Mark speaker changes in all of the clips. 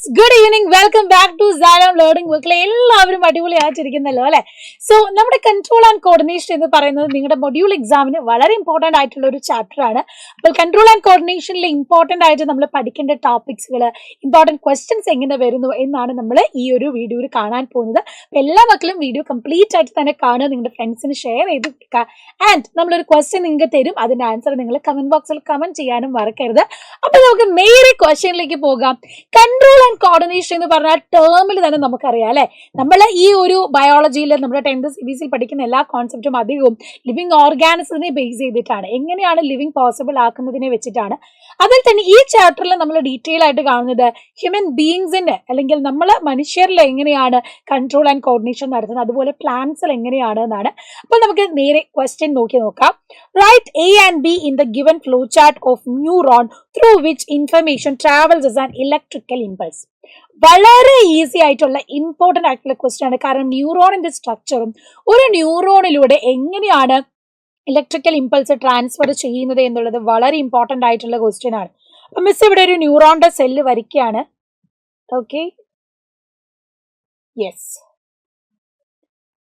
Speaker 1: Good evening, welcome back to സാലം learning വീക്കിലെ എല്ലാവരും അടിപൊളിയായിട്ടിരിക്കുന്നല്ലോ അല്ലെ. സോ നമ്മുടെ കൺട്രോൾ ആൻഡ് കോർഡിനേഷൻ എന്ന് പറയുന്നത് നിങ്ങളുടെ മൊഡ്യൂൾ എക്സാമിന് വളരെ ഇമ്പോർട്ടന്റ് ആയിട്ടുള്ള ഒരു ചാപ്റ്റർ ആണ്. അപ്പോൾ കൺട്രോൾ ആൻഡ് കോർഡിനേഷനിൽ ഇമ്പോർട്ടന്റ് ആയിട്ട് നമ്മൾ പഠിക്കേണ്ട ടോപ്പിക്സുകൾ, ഇമ്പോർട്ടന്റ് ക്വസ്റ്റ്യൻസ് എങ്ങനെ വരുന്നു എന്നാണ് നമ്മൾ ഈ ഒരു വീഡിയോയിൽ കാണാൻ പോകുന്നത്. എല്ലാ മക്കളും വീഡിയോ കംപ്ലീറ്റ് ആയിട്ട് തന്നെ കാണുക, നിങ്ങളുടെ ഫ്രണ്ട്സിന് ഷെയർ ചെയ്ത് കൊടുക്കുക. ആൻഡ് നമ്മളൊരു ക്വസ്റ്റ്യൻ നിങ്ങൾക്ക് തരും, അതിന്റെ ആൻസർ നിങ്ങൾ കമന്റ് ബോക്സിൽ കമന്റ് ചെയ്യാനും മറക്കരുത്. അപ്പൊ നമുക്ക് നേരെ ക്വസ്റ്റ്യനിലേക്ക് പോകാം. കൺട്രോൾ ആൻഡ് കോർഡിനേഷൻ എന്ന് പറഞ്ഞ ടേമിൽ തന്നെ നമുക്കറിയാം അല്ലെ, നമ്മൾ ഈ ഒരു ബയോളജിയിൽ നമ്മുടെ 10th CBSE പഠിക്കുന്ന എല്ലാ കോൺസെപ്റ്റും അധികവും ലിവിങ് ഓർഗാനിസത്തിനെ ബേസ് ചെയ്തിട്ടാണ്. എങ്ങനെയാണ് ലിവിങ് പോസിബിൾ ആക്കുന്നതിനെ വെച്ചിട്ടാണ്. അതിൽ തന്നെ ഈ ചാപ്റ്ററിൽ നമ്മൾ ഡീറ്റെയിൽ ആയിട്ട് കാണുന്നത് ഹ്യൂമൻ ബീയിങ്സിന്റെ അല്ലെങ്കിൽ നമ്മൾ മനുഷ്യരിൽ എങ്ങനെയാണ് കൺട്രോൾ ആൻഡ് കോർഡിനേഷൻ നടത്തുന്നത്, അതുപോലെ പ്ലാന്റ്സിൽ എങ്ങനെയാണ് എന്നാണ്. അപ്പോൾ നമുക്ക് നേരെ ക്വസ്റ്റ്യൻ നോക്കാം. Right A and B in the given flow chart of neuron through which information travels as an electrical impulse. വളരെ ഈസി ആയിട്ടുള്ള ഇമ്പോർട്ടന്റ് ആയിട്ടുള്ള ക്വസ്റ്റ്യൻ ആണ്. കാരണം ന്യൂറോണിന്റെ സ്ട്രക്ചറും ഒരു ന്യൂറോണിലൂടെ എങ്ങനെയാണ് ഇലക്ട്രിക്കൽ ഇമ്പൾസ് ട്രാൻസ്ഫർ ചെയ്യുന്നത് എന്നുള്ളത് വളരെ ഇമ്പോർട്ടന്റ് ആയിട്ടുള്ള ക്വസ്റ്റ്യൻ ആണ്. അപ്പൊ മിസ് ഇവിടെ ഒരു ന്യൂറോണിന്റെ സെല്ല് വരയ്ക്കുകയാണ്. Okay, yes.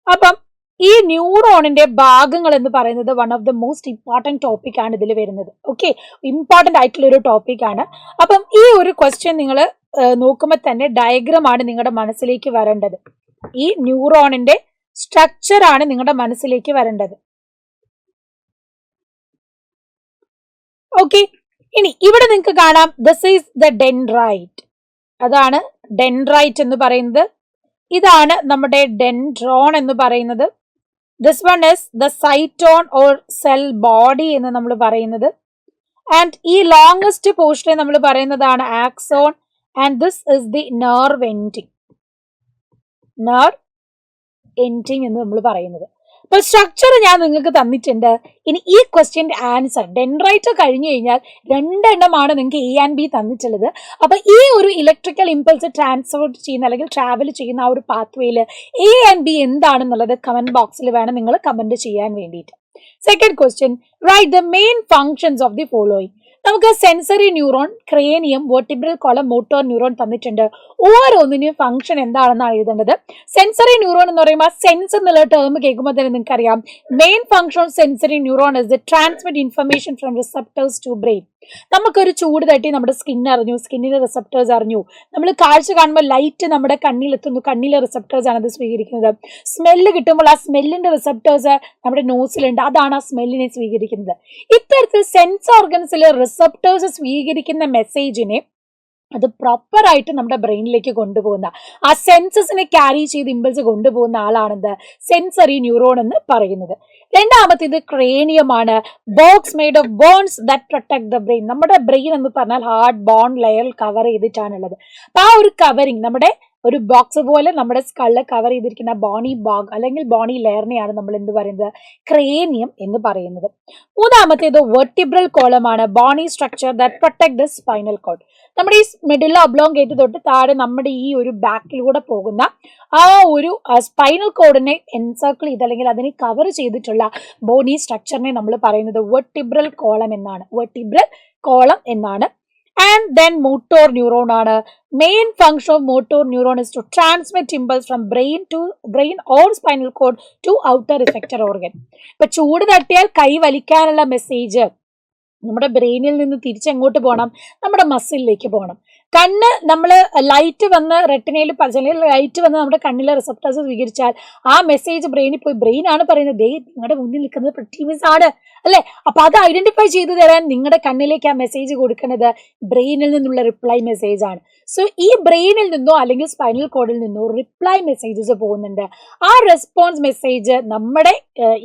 Speaker 1: അപ്പം ഈ ന്യൂറോണിന്റെ ഭാഗങ്ങൾ എന്ന് പറയുന്നത് one of the most important topic ആണ് ഇതിൽ വരുന്നത്. ഓക്കെ, ഇമ്പോർട്ടന്റ് ആയിട്ടുള്ള ഒരു ടോപ്പിക് ആണ്. അപ്പം ഈ ഒരു ക്വസ്റ്റ്യൻ നിങ്ങൾ നോക്കുമ്പോൾ തന്നെ ഡയഗ്രാം ആണ് നിങ്ങളുടെ മനസ്സിലേക്ക് വരേണ്ടത്. ഈ ന്യൂറോണിന്റെ സ്ട്രക്ചർ ആണ് നിങ്ങളുടെ മനസ്സിലേക്ക് വരേണ്ടത്. ഓക്കെ, ഇനി ഇവിടെ നിങ്ങൾക്ക് കാണാം ദിസ് ഈസ് ദ ഡെൻഡ്രൈറ്റ്. അതാണ് ഡെൻഡ്രൈറ്റ് എന്ന് പറയുന്നത്. ഇതാണ് നമ്മുടെ ഡെൻഡ്രോൺ എന്ന് പറയുന്നത്. This one is the cyton or cell body എന്ന് നമ്മൾ പറയുന്നത്. ആൻഡ് ഈ ലോങ്സ്റ്റ് പോർഷനെ നമ്മൾ പറയുന്നതാണ് axon. And this is the nerve ending എന്ന് നമ്മൾ പറയുന്നത്. അപ്പൊ സ്ട്രക്ചർ ഞാൻ നിങ്ങൾക്ക് തന്നിട്ടുണ്ട്. ഇനി ഈ ക്വസ്റ്റ്യന്റെ ആൻസർ ഡെൻഡ്രൈറ്റ് കഴിഞ്ഞു കഴിഞ്ഞാൽ രണ്ടെണ്ണമാണ് നിങ്ങൾക്ക് A and B തന്നിട്ടുള്ളത്. അപ്പൊ ഈ ഒരു ഇലക്ട്രിക്കൽ ഇമ്പൾസ് ട്രാൻസ്ഫർ ചെയ്യുന്ന അല്ലെങ്കിൽ ട്രാവൽ ചെയ്യുന്ന ആ ഒരു പാത്വേയിൽ A and B എന്താണെന്നുള്ളത് കമന്റ് ബോക്സിൽ വേണം നിങ്ങൾ കമന്റ് ചെയ്യാൻ വേണ്ടിയിട്ട്. Second question, write the main functions of the following. നമുക്ക് sensory neuron, cranium, vertebral column, motor neuron തന്നിട്ടുണ്ട്. ഓരോന്നിനും ഫംഗ്ഷൻ എന്താണെന്നാണ് എഴുതേണ്ടത്. സെൻസറി ന്യൂറോൺ എന്ന് പറയുമ്പോൾ സെൻസ് എന്നുള്ള ടേം കേൾക്കുമ്പോൾ തന്നെ നിങ്ങൾക്ക് അറിയാം, main function of sensory neuron is the transmit information from receptors to brain. നമുക്കൊരു ചൂട് തട്ടി നമ്മുടെ സ്കിൻ അറിഞ്ഞു, സ്കിന്നിന്റെ റിസപ്റ്റേഴ്സ് അറിഞ്ഞു. നമ്മൾ കാഴ്ച കാണുമ്പോൾ ലൈറ്റ് നമ്മുടെ കണ്ണിലെത്തുന്നു, കണ്ണിലെ റിസപ്റ്റേഴ്സ് ആണ് അത് സ്വീകരിക്കുന്നത്. സ്മെല്ല് കിട്ടുമ്പോൾ ആ സ്മെല്ലിന്റെ റിസപ്റ്റേഴ്സ് നമ്മുടെ നോസിലുണ്ട്, അതാണ് ആ സ്മെല്ലിനെ സ്വീകരിക്കുന്നത്. ഇത്തരത്തിൽ സെൻസ് ഓർഗൻസിലെ റിസപ്റ്റേഴ്സ് സ്വീകരിക്കുന്ന മെസ്സേജിനെ അത് പ്രോപ്പർ ആയിട്ട് നമ്മുടെ ബ്രെയിനിലേക്ക് കൊണ്ടുപോകുന്ന, ആ സെൻസസിനെ ക്യാരി ചെയ്ത് ഇമ്പൾസ് കൊണ്ടുപോകുന്ന ആളാണെന്ത് സെൻസറി ന്യൂറോൺ എന്ന് പറയുന്നത്. രണ്ടാമത്തേത് ക്രേനിയമാണ്. Box made of bones that protect the brain. നമ്മുടെ ബ്രെയിൻ എന്ന് പറഞ്ഞാൽ ഹാർഡ് ബോൺ ലെയർ കവർ ചെയ്തിട്ടാണുള്ളത്. അപ്പൊ ആ ഒരു കവറിങ്, നമ്മുടെ ഒരു ബോക്സ് പോലെ നമ്മുടെ സ്കള് കവർ ചെയ്തിരിക്കുന്ന ബോണി ബോഗ് അല്ലെങ്കിൽ ബോണി ലെയറിനെയാണ് നമ്മൾ എന്ത് പറയുന്നത്, ക്രേനിയം എന്ന് പറയുന്നത്. മൂന്നാമത്തേത് വെർട്ടിബ്രൽ കോളമാണ്. Bony structure that protect the spinal cord. നമ്മുടെ ഈ മിഡിൽ ഒബ്ലോങ്കേറ്റ് തൊട്ട് താഴെ നമ്മുടെ ഈ ഒരു ബാക്കിലൂടെ പോകുന്ന ആ ഒരു സ്പൈനൽ കോഡിനെ എൻസർക്കിൾ ചെയ്ത് അല്ലെങ്കിൽ അതിനെ കവർ ചെയ്തിട്ടുള്ള ബോണി സ്ട്രക്ചറിനെ നമ്മൾ പറയുന്നത് വെർട്ടിബ്രൽ കോളം എന്നാണ്. And then motor neuron ആണ്. Main function of motor neuron is to transmit impulse from brain or spinal cord to outer effector organ. ഇപ്പൊ ചൂട് തട്ടിയാൽ കൈ വലിക്കാനുള്ള മെസ്സേജ് നമ്മുടെ ബ്രെയിനിൽ നിന്ന് തിരിച്ചെങ്ങോട്ട് പോകണം, നമ്മുടെ മസിലിലേക്ക് പോകണം. കണ്ണ് നമ്മൾ ലൈറ്റ് വന്ന് റെറ്റിനയിൽ ലൈറ്റ് വന്ന് നമ്മുടെ കണ്ണിലെ റിസപ്റ്റേഴ്സ് സ്വീകരിച്ചാൽ ആ മെസ്സേജ് ബ്രെയിനിൽ പോയി, ബ്രെയിൻ ആണ് പറയുന്നത് ദേ നിങ്ങളുടെ മുന്നിൽ നിൽക്കുന്നത് പ്രിറ്റിമിസ് ആണ് അല്ലെ. അപ്പൊ അത് ഐഡന്റിഫൈ ചെയ്തു തരാൻ നിങ്ങളുടെ കണ്ണിലേക്ക് ആ മെസ്സേജ് കൊടുക്കുന്നത് ബ്രെയിനിൽ നിന്നുള്ള റിപ്ലൈ മെസ്സേജ് ആണ്. സോ ഈ ബ്രെയിനിൽ നിന്നോ അല്ലെങ്കിൽ സ്പൈനൽ കോഡിൽ നിന്നോ റിപ്ലൈ മെസ്സേജസ് പോകുന്നുണ്ട്. ആ റെസ്പോൺസ് മെസ്സേജ് നമ്മുടെ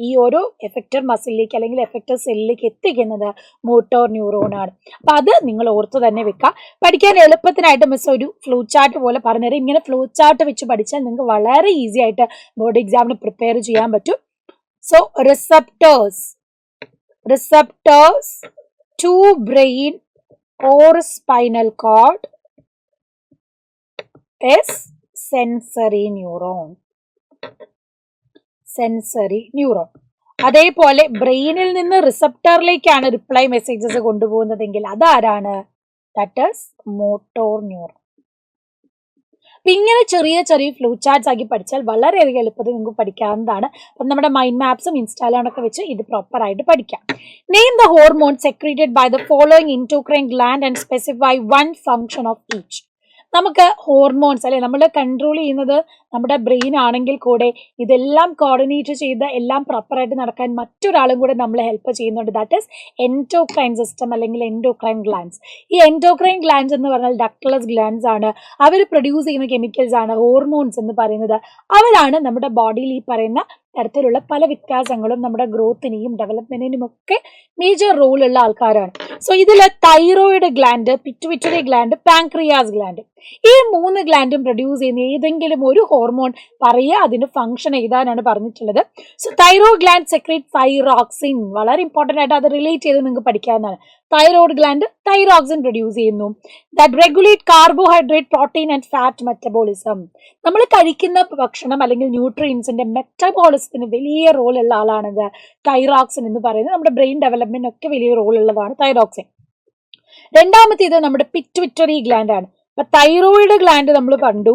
Speaker 1: ഈ ഒരു എഫക്റ്റർ മസിലിലേക്ക് അല്ലെങ്കിൽ എഫക്റ്റർ സെല്ലിലേക്ക് എത്തിക്കുന്നത് മോട്ടോർ ന്യൂറോൺ ആണ്. അപ്പൊ അത് നിങ്ങൾ ഓർത്ത് തന്നെ വെക്കുക. പഠിക്കാൻ എളുപ്പത്തിനായിട്ട് മിസ് ഒരു ഫ്ലോ ചാർട്ട് പോലെ പറഞ്ഞുതരാം. ഇങ്ങനെ ഫ്ലോ ചാർട്ട് വെച്ച് പഠിച്ചാൽ നിങ്ങൾക്ക് വളരെ ഈസി ആയിട്ട് ബോർഡ് എക്സാമിന് പ്രിപ്പയർ ചെയ്യാൻ പറ്റും. So receptors to brain or spinal cord is sensory neuron. അതേപോലെ ബ്രെയിനിൽ നിന്ന് റിസപ്റ്ററിലേക്കാണ് റിപ്ലൈ മെസ്സേജസ് കൊണ്ടുപോകുന്നതെങ്കിൽ അതാരാണ്? That is motor neuron. അപ്പൊ ഇങ്ങനെ ചെറിയ ചെറിയ ഫ്ലൂ ചാർട്ട്സ് ആക്കി പഠിച്ചാൽ വളരെയധികം എളുപ്പത്തിൽ നിങ്ങൾക്ക് പഠിക്കാവുന്നതാണ്. അപ്പം നമ്മുടെ മൈൻഡ് മാപ്സും ഇൻസ്റ്റാളൊക്കെ വെച്ച് ഇത് പ്രോപ്പർ ആയിട്ട് പഠിക്കാം. Name the hormone secreted by the following endocrine gland and specify one function of each. നമുക്ക് ഹോർമോൺസ് അല്ലെ നമ്മൾ കൺട്രോൾ ചെയ്യുന്നത് നമ്മുടെ ബ്രെയിൻ ആണെങ്കിൽ കൂടെ ഇതെല്ലാം കോർഡിനേറ്റ് ചെയ്ത് എല്ലാം പ്രോപ്പറായിട്ട് നടക്കാൻ മറ്റൊരാളും കൂടെ നമ്മളെ ഹെൽപ്പ് ചെയ്യുന്നുണ്ട്. ദാറ്റ് ഈസ് എൻഡോക്രൈൻ സിസ്റ്റം അല്ലെങ്കിൽ എൻഡോക്രൈൻ ഗ്ലാൻഡ്സ്. ഈ എൻഡോക്രൈൻ ഗ്ലാൻഡ്സ് എന്ന് പറഞ്ഞാൽ ഡക്ട്ലെസ് ഗ്ലാൻഡ്സ് ആണ്. അവർ പ്രൊഡ്യൂസ് ചെയ്യുന്ന കെമിക്കൽസ് ആണ് ഹോർമോൺസ് എന്ന് പറയുന്നത്. അവരാണ് നമ്മുടെ ബോഡിയിൽ ഈ പറയുന്ന തരത്തിലുള്ള പല വ്യത്യാസങ്ങളും നമ്മുടെ ഗ്രോത്തിനെയും ഡെവലപ്മെന്റിനും ഒക്കെ മേജർ റോൾ ഉള്ള ആൾക്കാരാണ്. സോ ഇതിൽ thyroid gland, pituitary gland, pancreas gland, ഈ 3 ഗ്ലാൻഡും പ്രൊഡ്യൂസ് ചെയ്യുന്ന ഏതെങ്കിലും ഒരു ഹോർമോൺ പറയുക, അതിന്റെ ഫംഗ്ഷൻ എഴുതാനാണ് പറഞ്ഞിട്ടുള്ളത്. So thyroid gland secrete thyroxine. വളരെ ഇമ്പോർട്ടന്റ് ആയിട്ട് അത് റിലേറ്റ് ചെയ്ത് നിങ്ങൾക്ക് പഠിക്കാവുന്നതാണ്. തൈറോയിഡ് ഗ്ലാൻഡ് തൈറോക്സിൻ പ്രൊഡ്യൂസ് ചെയ്യുന്നു. That regulate carbohydrate, protein and fat metabolism. നമ്മൾ കഴിക്കുന്ന ഭക്ഷണം അല്ലെങ്കിൽ ന്യൂട്രിയൻസിന്റെ മെറ്റബോളിസത്തിന് വലിയ റോൾ ഉള്ള ആളാണിത് തൈറോക്സിൻ എന്ന് പറയുന്നത്. നമ്മുടെ ബ്രെയിൻ ഡെവലപ്മെന്റ് ഒക്കെ വലിയ റോൾ ഉള്ളതാണ് തൈറോക്സിൻ. രണ്ടാമത്തേത് നമ്മുടെ പിറ്റ്യൂട്ടറി ഗ്ലാൻഡ് ആണ്. അപ്പൊ തൈറോയിഡ് ഗ്ലാൻഡ് നമ്മൾ കണ്ടു,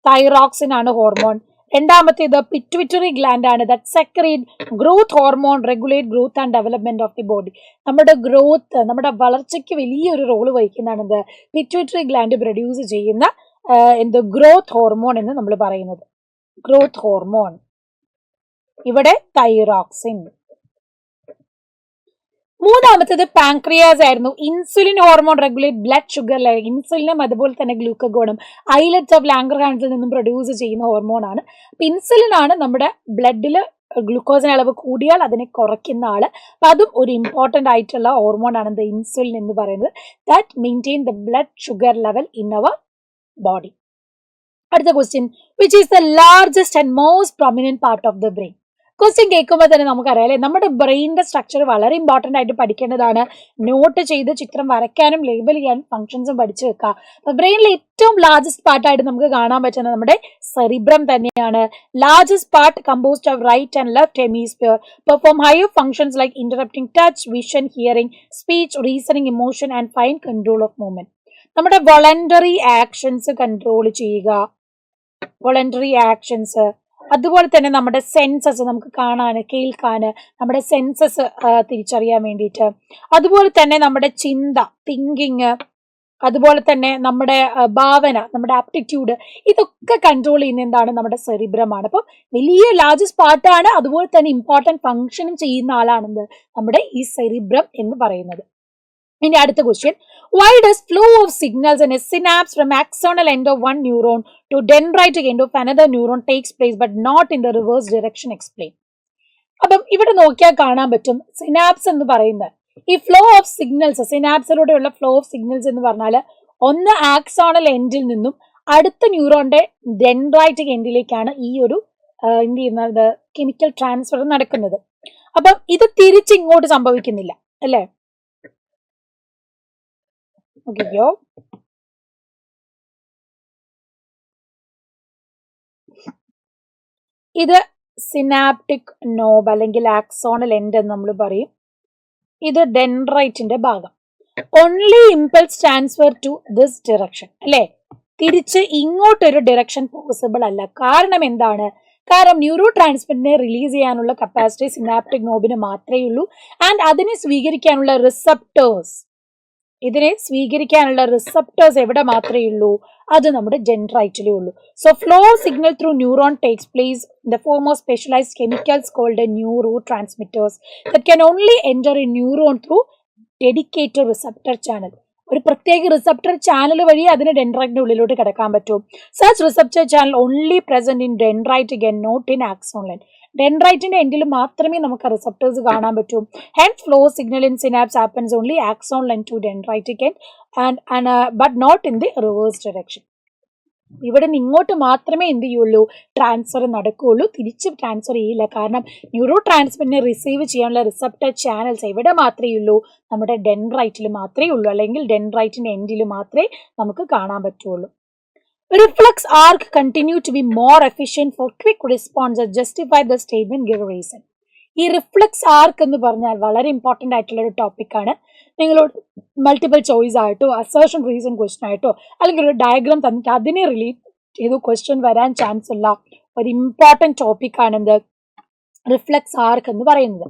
Speaker 1: തൈറോക്സിൻ ആണ് ഹോർമോൺ. രണ്ടാമത്തേത് പിറ്റ്യൂട്ടറി ഗ്ലാൻഡ് ആണ്. That secrete growth hormone, regulate growth and development of the body. നമ്മുടെ ഗ്രോത്ത്, നമ്മുടെ വളർച്ചയ്ക്ക് വലിയൊരു റോള് വഹിക്കുന്നതാണ് പിറ്റ്യൂട്ടറി ഗ്ലാൻഡ് പ്രൊഡ്യൂസ് ചെയ്യുന്ന ഗ്രോത്ത് ഹോർമോൺ എന്ന് നമ്മൾ പറയുന്നത്. ഗ്രോത്ത് ഹോർമോൺ, ഇവിടെ തൈറോക്സിൻ. മൂന്നാമത്തേത് പാൻക്രിയാസ് ആയിരുന്നു. Insulin hormone regulate blood sugar level. ഇൻസുലിനും അതുപോലെ തന്നെ ഗ്ലൂക്കഗോണും ഐലറ്റ്സ് ഓഫ് ലാംഗർഹാൻസിൽ നിന്നും പ്രൊഡ്യൂസ് ചെയ്യുന്ന ഹോർമോൺ ആണ്. ഇൻസുലിൻ ആണ് നമ്മുടെ ബ്ലഡിൽ ഗ്ലൂക്കോസിന്റെ അളവ് കൂടിയാൽ അതിനെ കുറയ്ക്കുന്ന ആള്. അപ്പൊ അതും ഒരു ഇമ്പോർട്ടന്റ് ആയിട്ടുള്ള ഹോർമോൺ ആണ് ഇൻസുലിൻ എന്ന് പറയുന്നത്. That maintain the blood sugar level in our body. അടുത്ത question, which is the largest and most prominent part of the brain. Question കേൾക്കുമ്പോൾ തന്നെ നമുക്കറിയാം അല്ലെ, നമ്മുടെ ബ്രെയിനിന്റെ സ്ട്രക്ചർ വളരെ ഇമ്പോർട്ടന്റ് ആയിട്ട് പഠിക്കേണ്ടതാണ്. നോട്ട് ചെയ്ത് ചിത്രം വരയ്ക്കാനും ലേബൽ ചെയ്യാനും ഫംഗ്ഷൻസും പഠിച്ചു വെക്കുക. അപ്പൊ ബ്രെയിനിലെ ഏറ്റവും ലാർജസ്റ്റ് പാർട്ടായിട്ട് നമുക്ക് കാണാൻ പറ്റുന്നത് നമ്മുടെ സെറിബ്രം തന്നെയാണ്. Largest part composed of right and left hemisphere, perform higher functions like interrupting touch, vision, hearing, speech, reasoning, emotion and fine control of movement. നമ്മുടെ വോളണ്ടറി ആക്ഷൻസ് കൺട്രോൾ ചെയ്യുക, വോളണ്ടറി ആക്ഷൻസ്. അതുപോലെ തന്നെ നമ്മുടെ സെൻസസ്, നമുക്ക് കാണാന് കേൾക്കാന് നമ്മുടെ census തിരിച്ചറിയാൻ വേണ്ടിയിട്ട്. അതുപോലെ തന്നെ നമ്മുടെ ചിന്ത, തിങ്കിങ്, അതുപോലെ തന്നെ നമ്മുടെ ഭാവന, നമ്മുടെ ആപ്റ്റിറ്റ്യൂഡ്, ഇതൊക്കെ കൺട്രോൾ ചെയ്യുന്ന എന്താണ് നമ്മുടെ സെറിബ്രമാണ്. അപ്പം വലിയ ലാർജസ്റ്റ് പാർട്ടാണ്. അതുപോലെ തന്നെ ഇമ്പോർട്ടൻറ്റ് ഫംഗ്ഷനും ചെയ്യുന്ന ആളാണെന്ന് നമ്മുടെ ഈ സെറിബ്രം എന്ന് പറയുന്നത്. ഇനി അടുത്ത question, why does flow of signals in a synapse from axonal end of one neuron to dendritic end of another neuron takes place but not in the reverse direction? Explain. അപ്പം ഇവിടെ നോക്കിയാൽ കാണാൻ പറ്റും synapse എന്ന് പറയുന്നത് ഈ flow of signals, സിനാപ്സിലൂടെയുള്ള flow of signals എന്ന് പറഞ്ഞാൽ ഒന്ന് ആക്സോണൽ എൻഡിൽ നിന്നും അടുത്ത ന്യൂറോണിന്റെ ഡെൻഡ്രൈറ്റിക് എൻഡിലേക്കാണ് ഈ ഒരു എന്ത് ചെയ്യുന്നത് കെമിക്കൽ ട്രാൻസ്ഫർ നടക്കുന്നത്. അപ്പം ഇത് തിരിച്ചിങ്ങോട്ട് സംഭവിക്കുന്നില്ല അല്ലേ. ഓക്കെയോ, ഇത് സിനാപ്റ്റിക് നോബ് അല്ലെങ്കിൽ ആക്സോണൽ എൻഡ് എന്ന് നമ്മൾ പറയും. ഇത് ഡെൻഡ്രൈറ്റിന്റെ ഭാഗം. Only impulse transfer to this direction അല്ലെ, തിരിച്ച് ഇങ്ങോട്ടൊരു ഡിറക്ഷൻ പോസിബിൾ അല്ല. കാരണം എന്താണ്? കാരണം ന്യൂറോ ട്രാൻസ്മിറ്ററിനെ റിലീസ് ചെയ്യാനുള്ള കപ്പാസിറ്റി സിനാപ്റ്റിക് നോബിന് മാത്രമേ ഉള്ളൂ. ആൻഡ് അതിനെ സ്വീകരിക്കാനുള്ള റിസപ്റ്റേഴ്സ്, ഇതിനെ സ്വീകരിക്കാനുള്ള റിസപ്റ്റേഴ്സ് എവിടെ മാത്രമേ ഉള്ളൂ? അത് നമ്മുടെ ഡെൻഡ്രൈറ്റിലേ ഉള്ളൂ. So flow signal through neuron takes place in the form of specialised chemicals called neuro transmitters that can only enter in neuron through dedicated receptor channel. ഒരു പ്രത്യേക റിസപ്റ്റർ ചാനൽ വഴി അതിന് ഡെൻഡ്രൈറ്റിന്റെ ഉള്ളിലോട്ട് കിടക്കാൻ പറ്റും. Such receptor channel only present in dendritic and not in axon. ഡെൻഡ്രൈറ്റിന്റെ എൻഡിൽ മാത്രമേ നമുക്ക് റിസപ്റ്റേഴ്സ് കാണാൻ പറ്റൂ. Hence flow signal in synapse happens only axon line to dendritic and but not in the reverse direction. ഇവിടെ നിന്ന് ഇങ്ങോട്ട് മാത്രമേ എന്ത് ചെയ്യുള്ളൂ? ട്രാൻസ്ഫർ നടക്കുകയുള്ളൂ, തിരിച്ച് ട്രാൻസ്ഫർ ചെയ്യില്ല. കാരണം ന്യൂറോ ട്രാൻസ്മിറ്ററിനെ റിസീവ് ചെയ്യാനുള്ള റിസപ്റ്റർ ചാനൽസ് എവിടെ മാത്രമേ ഉള്ളൂ? നമ്മുടെ ഡെൻഡ്രൈറ്റിൽ മാത്രമേ ഉള്ളൂ, അല്ലെങ്കിൽ ഡെൻഡ്രൈറ്റിന്റെ എൻഡിൽ മാത്രമേ നമുക്ക് കാണാൻ പറ്റുള്ളൂ. Reflex arc continue to be more efficient for quick responses. Justify the statement, give a reason. ഈ റിഫ്ലക്സ് ആർക്ക് എന്ന് പറഞ്ഞാൽ വളരെ ഇമ്പോർട്ടൻ്റ് ആയിട്ടുള്ള ഒരു ടോപ്പിക്കാണ്. നിങ്ങളോട് മൾട്ടിപ്പിൾ ചോയ്സ് ആയിട്ടോ അസേർഷൻ റീസൺ ക്വസ്റ്റൻ ആയിട്ടോ അല്ലെങ്കിൽ ഒരു ഡയഗ്രാം തന്നിട്ട് അതിനെ ഏതോ ക്വസ്റ്റ്യൻ വരാൻ ചാൻസ് ഉള്ള ഒരു ഇമ്പോർട്ടൻറ്റ് ടോപ്പിക്കാണ് എന്ത് റിഫ്ലെക്സ് ആർക്ക് എന്ന് പറയുന്നത്.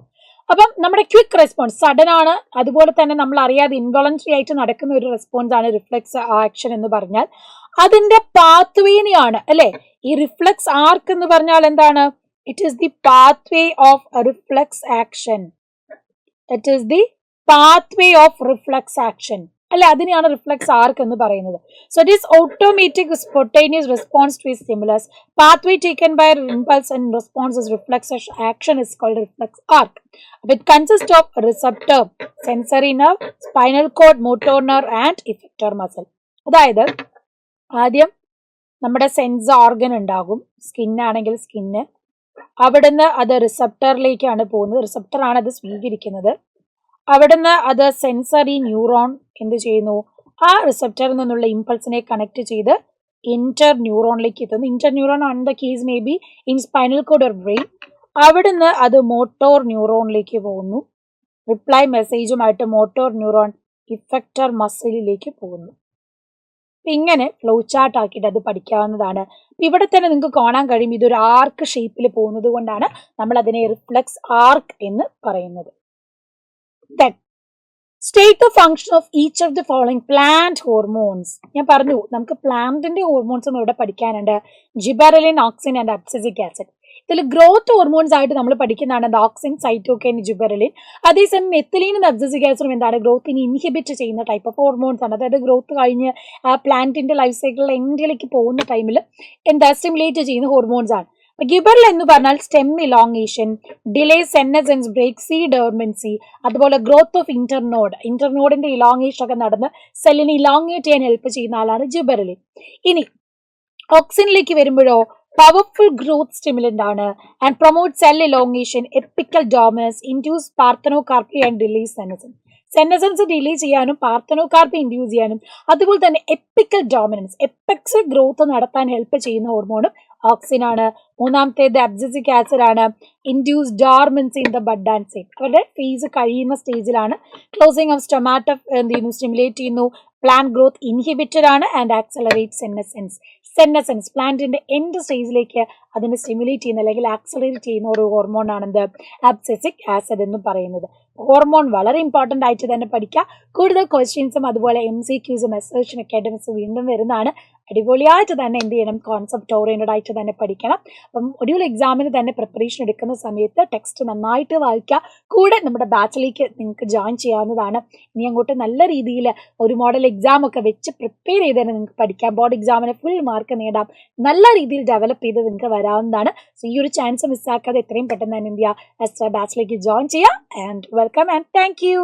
Speaker 1: അപ്പം നമ്മുടെ ക്വിക്ക് റെസ്പോൺസ് സഡൻ ആണ്, അതുപോലെ തന്നെ നമ്മൾ അറിയാതെ ഇൻവോളണ്ടറി ആയിട്ട് നടക്കുന്ന ഒരു റെസ്പോൺസ് ആണ് റിഫ്ലെക്സ് ആക്ഷൻ എന്ന് പറഞ്ഞാൽ. അതിന്റെ പാത്വേനെയാണ് അല്ലെ ഈ റിഫ്ലെക്സ് ആർക്ക് എന്ന് പറഞ്ഞാൽ എന്താണ്? It is the pathway of reflex action. It is the pathway of reflex action അല്ലെ, അതിനെയാണ് റിഫ്ലെക്സ് ആർക്ക് എന്ന് പറയുന്നത്. So it is automatic spontaneous response to a stimulus. Pathway taken by impulse and response is reflex action is called reflex arc. It consists of receptor, sensory nerve, spinal cord, motor nerve and effector muscle. അതായത് ആദ്യം നമ്മുടെ sense organ ഉണ്ടാകും, സ്കിന്നാണെങ്കിൽ skin, അവിടുന്ന് അത് റിസപ്റ്ററിലേക്കാണ് പോകുന്നത്, റിസപ്റ്ററാണ് അത് സ്വീകരിക്കുന്നത്. അവിടുന്ന് അത് സെൻസറി ന്യൂറോൺ എന്ത് ചെയ്യുന്നു, ആ റിസപ്റ്ററിൽ നിന്നുള്ള ഇമ്പൾസിനെ കണക്ട് ചെയ്ത് ഇന്റർ ന്യൂറോണിലേക്ക് എത്തുന്നു. Inter neuron on the case may be in spinal cord or brain. അവിടുന്ന് അത് മോട്ടോർ ന്യൂറോണിലേക്ക് പോകുന്നു. റിപ്ലൈ മെസ്സേജുമായിട്ട് മോട്ടോർ ന്യൂറോൺ ഇഫക്റ്റർ മസിലിലേക്ക് പോകുന്നു. ഇങ്ങനെ ഫ്ലോ ചാർട്ട് ആക്കിയിട്ട് അത് പഠിക്കാവുന്നതാണ്. ഇവിടെ തന്നെ നിങ്ങൾക്ക് കാണാൻ കഴിയും ഇതൊരു ആർക്ക് ഷേപ്പിൽ പോകുന്നത് കൊണ്ടാണ് നമ്മൾ അതിനെ റിഫ്ലെക്സ് ആർക്ക് എന്ന് പറയുന്നത്. Then state the function of each of the following plant hormones. ഞാൻ പറഞ്ഞു നമുക്ക് പ്ലാന്റിന്റെ ഹോർമോൺസും ഇവിടെ പഠിക്കാനുണ്ട്. ജിബെറലിൻ, ഓക്സിൻ ആൻഡ് അബ്സിസിക് ആസിഡ്. ഇതിൽ ഗ്രോത്ത് ഹോർമോൺസ് ആയിട്ട് നമ്മൾ പഠിക്കുന്നതാണ് ഓക്സിൻ, സൈറ്റോകൈൻ, ജിബെറലിൻ. അതേസമയം മെത്തിലീനും അബ്സിസിക് ആസിഡും എന്താണ്, ഗ്രോത്തിനെ ഇൻഹിബിറ്റ് ചെയ്യുന്ന ടൈപ്പ് ഓഫ് ഹോർമോൺസ് ആണ്. അതായത് ഗ്രോത്ത് കഴിഞ്ഞ് ആ പ്ലാന്റിന്റെ ലൈഫ് സൈക്കിളിൽ എൻഡിലേക്ക് പോകുന്ന ടൈമിൽ എന്താ സ്റ്റിമുലേറ്റ് ചെയ്യുന്ന ഹോർമോൺസ് ആണ്. ഗിബറൽ എന്ന് പറഞ്ഞാൽ stem elongation, delay senescence, break seed dormancy, അതുപോലെ ഗ്രോത്ത് ഓഫ് ഇന്റർനോഡിന്റെ ഇലോങ്ങേഷൻ ഒക്കെ നടന്ന് സെല്ലിനെ ഇലോങ്ങേറ്റ് ചെയ്യാൻ ഹെൽപ്പ് ചെയ്യുന്ന ആളാണ് ജിബെറലിൻ. ഇനി ഓക്സിനിലേക്ക് വരുമ്പോഴോ പവർഫുൾ ഗ്രോത്ത് സ്റ്റിമുലന്റ് ആണ് and promote cell elongation, apical dominance, induce parthenocarpy and delay senescence. Senescence delay ചെയ്യാനും പാർത്തനോകാർപ്പി ഇൻഡ്യൂസ് ചെയ്യാനും അതുപോലെ തന്നെ എപ്പിക്കൽ ഡോമിനൻസ്, എപ്പെക്സ് ഗ്രോത്ത് നടത്താൻ ഹെൽപ്പ് ചെയ്യുന്ന ഹോർമോണും ഓക്സിൻ ആണ്. മൂന്നാമത്തേത് അബ്സിസിക് ആസിഡ് ആണ്. Induce dormancy in the bud and seed. അവരുടെ ഫേസ് കഴിയുന്ന സ്റ്റേജിലാണ്. ക്ലോസിംഗ് ഓഫ് സ്റ്റൊമാറ്റോ എന്ത് ചെയ്യുന്നു, സ്റ്റിമുലേറ്റ് ചെയ്യുന്നു. പ്ലാന്റ് ഗ്രോത്ത് ഇൻഹിബിറ്റഡ് ആണ് ആൻഡ് ആക്സലറേറ്റ് സെന്നസെൻസ് പ്ലാന്റിന്റെ എൻഡ് സ്റ്റേജിലേക്ക് അതിനെ സ്റ്റിമുലേറ്റ് ചെയ്യുന്ന അല്ലെങ്കിൽ ആക്സലറേറ്റ് ചെയ്യുന്ന ഒരു ഹോർമോൺ ആണെന്ത് അബ്സിസിക് ആസിഡ് എന്ന് പറയുന്നത്. ഹോർമോൺ വളരെ ഇമ്പോർട്ടന്റ് ആയിട്ട് തന്നെ പഠിക്കുക. കൂടുതൽ ക്വസ്റ്റ്യൻസും അതുപോലെ MCQസും മെസ്സേജും അക്കാഡമിക്സ് വീണ്ടും വരുന്നതാണ്. അടിപൊളിയായിട്ട് തന്നെ എന്ത് ചെയ്യണം, കോൺസെപ്റ്റ് ഓറിയന്റഡ് ആയിട്ട് തന്നെ പഠിക്കണം. അപ്പം മൊഡ്യൂൾ എക്സാമിന് തന്നെ പ്രിപ്പറേഷൻ എടുക്കുന്ന സമയത്ത് ടെക്സ്റ്റ് നന്നായിട്ട് വായിക്കുക. കൂടെ നമ്മുടെ ബാച്ചിലേക്ക് നിങ്ങൾക്ക് ജോയിൻ ചെയ്യാവുന്നതാണ്. ഇനി അങ്ങോട്ട് നല്ല രീതിയിൽ ഒരു മോഡൽ എക്സാം ഒക്കെ വെച്ച് പ്രിപ്പയർ ചെയ്ത് തന്നെ നിങ്ങൾക്ക് പഠിക്കാം. ബോർഡ് എക്സാമിന് ഫുൾ മാർക്ക് നേടാം. നല്ല രീതിയിൽ ഡെവലപ്പ് ചെയ്ത് നിങ്ങൾക്ക് വരാവുന്നതാണ്. സോ ഈ ഒരു ചാൻസ് മിസ്സാക്കാതെ എത്രയും പെട്ടെന്ന് തന്നെ എന്ത് ചെയ്യുക, ബാച്ചിലേക്ക് ജോയിൻ ചെയ്യുക. And welcome and thank you.